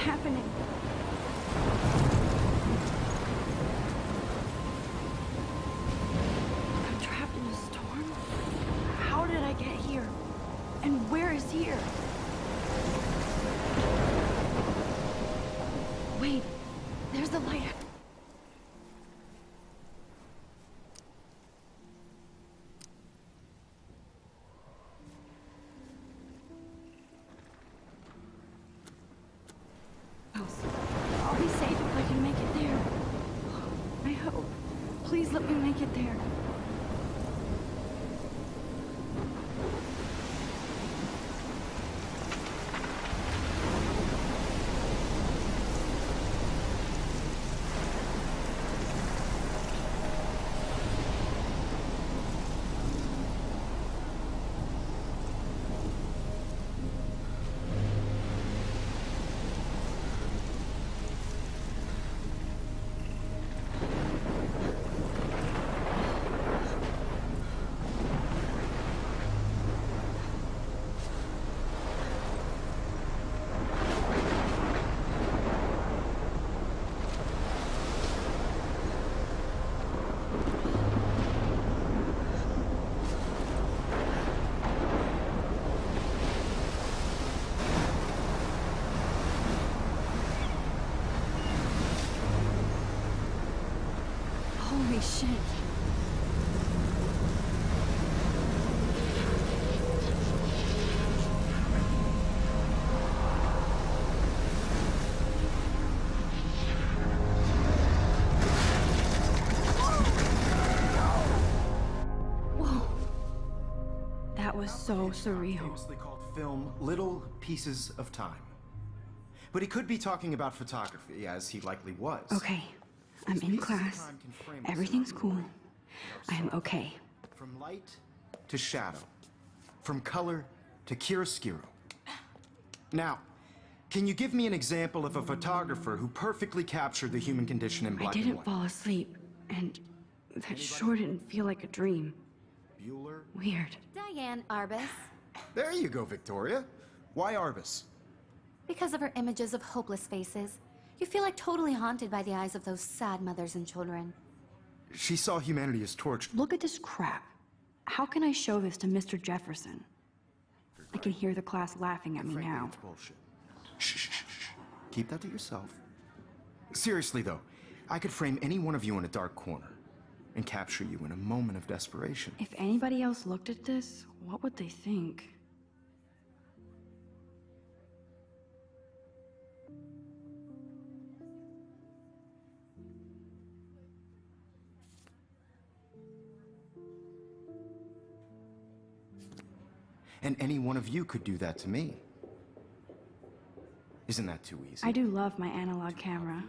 happening? I'm trapped in a storm? How did I get here? And where is here? Wait, there's the light. I'll be safe if I can make it there. I hope. Please let me make it there. Holy shit. Whoa. That was so surreal. Famously called film Little Pieces of Time. But he could be talking about photography, as he likely was. Okay, I'm in class. Everything's cool. I am okay. From light to shadow. From color to chiaroscuro. Now, can you give me an example of a photographer who perfectly captured the human condition in black and I didn't white? fall asleep, and that sure didn't feel like a dream. Bueller? Weird. Diane Arbus. There you go, Victoria. Why Arbus? Because of her images of hopeless faces, you feel like totally haunted by the eyes of those sad mothers and children. She saw humanity as tortured. Look at this crap. How can I show this to Mr. Jefferson? I can hear the class laughing at me Frankly, now. it's bullshit. Shh, shh, shh, shh. Keep that to yourself. Seriously, though, I could frame any one of you in a dark corner and capture you in a moment of desperation. If anybody else looked at this, what would they think? And any one of you could do that to me. Isn't that too easy? I do love my analog camera.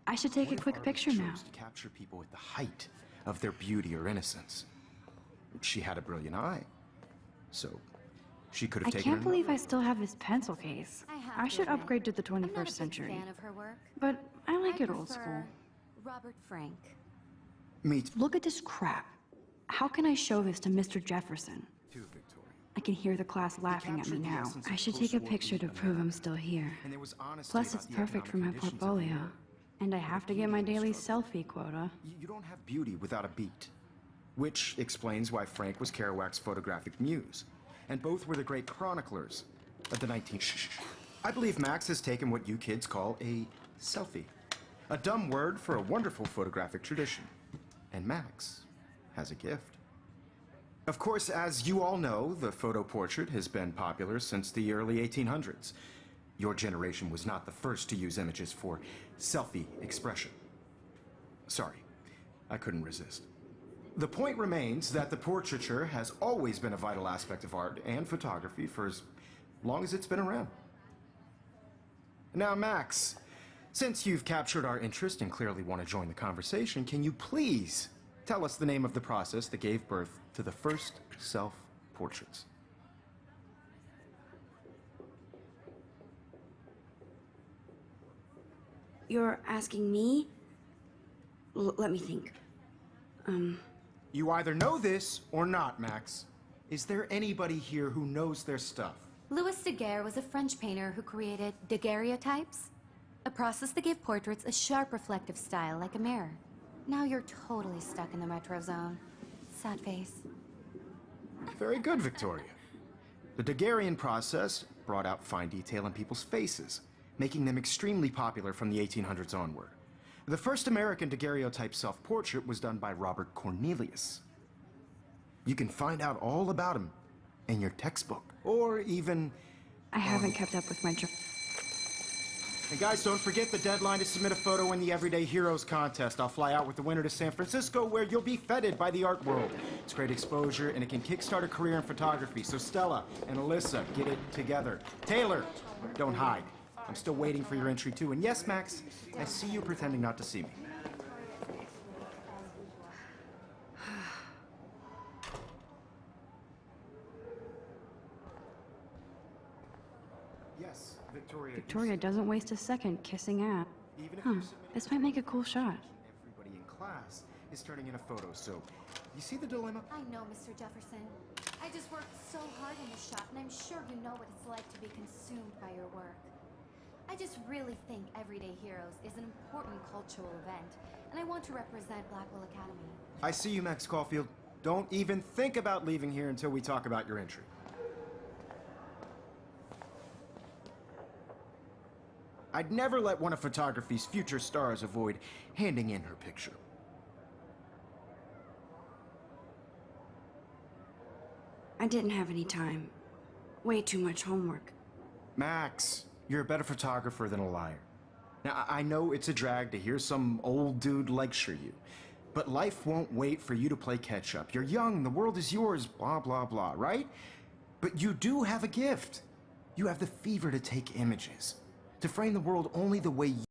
I should take a What if quick Arbus picture now. chose to capture people at the height of their beauty or innocence? She had a brilliant eye, so she could have I taken can't believe another. I still have this pencil case. I should upgrade to the I'm not a 21st big century. fan of her work. But I like I it old prefer school. Robert Frank. Me Look at this crap. How can I show this to Mr. Jefferson? too, Victoria. I can hear the class laughing at me captured the now. essence of I should take a post-war picture to America. prove I'm still here. And there was honesty Plus, about it's the perfect for my economic conditions of the portfolio. era. And I have to get my daily selfie quota. You don't have beauty without a beat. Which explains why Frank was Kerouac's photographic muse. And both were the great chroniclers of the 19th. I believe Max has taken what you kids call a selfie. A dumb word for a wonderful photographic tradition. And Max has a gift. Of course, as you all know, the photo portrait has been popular since the early 1800s. Your generation was not the first to use images for selfie expression. Sorry, I couldn't resist. The point remains that the portraiture has always been a vital aspect of art and photography for as long as it's been around. Now, Max, since you've captured our interest and clearly want to join the conversation, can you please tell us the name of the process that gave birth to the first self-portraits? You're asking me? Let me think. You either know this or not, Max. Is there anybody here who knows their stuff? Louis Daguerre was a French painter who created daguerreotypes, a process that gave portraits a sharp reflective style like a mirror. Now you're totally stuck in the retro zone. Sad face. Very good, Victoria. The Daguerrean process brought out fine detail in people's faces, making them extremely popular from the 1800s onward. The first American daguerreotype self-portrait was done by Robert Cornelius. You can find out all about him in your textbook, or even... I haven't kept up with my And guys, don't forget the deadline to submit a photo in the Everyday Heroes contest. I'll fly out with the winner to San Francisco, where you'll be feted by the art world. It's great exposure, and it can kickstart a career in photography. So Stella and Alyssa, get it together. Taylor, don't hide. I'm still waiting for your entry, too. And yes, Max, I see you pretending not to see me. Yes, Victoria. Victoria doesn't waste a second kissing ass. Even if Huh, you submit this might make a cool shot. everybody in class is turning in a photo, so you see the dilemma? I know, Mr. Jefferson. I just worked so hard in this shop, and I'm sure you know what it's like to be consumed by your work. I just really think Everyday Heroes is an important cultural event, and I want to represent Blackwell Academy. I see you, Max Caulfield. Don't even think about leaving here until we talk about your entry. I'd never let one of photography's future stars avoid handing in her picture. I didn't have any time. Way too much homework. Max, you're a better photographer than a liar. Now, I know it's a drag to hear some old dude lecture you, but life won't wait for you to play catch-up. You're young, the world is yours, blah, blah, blah, right? But you do have a gift. You have the fever to take images, to frame the world only the way you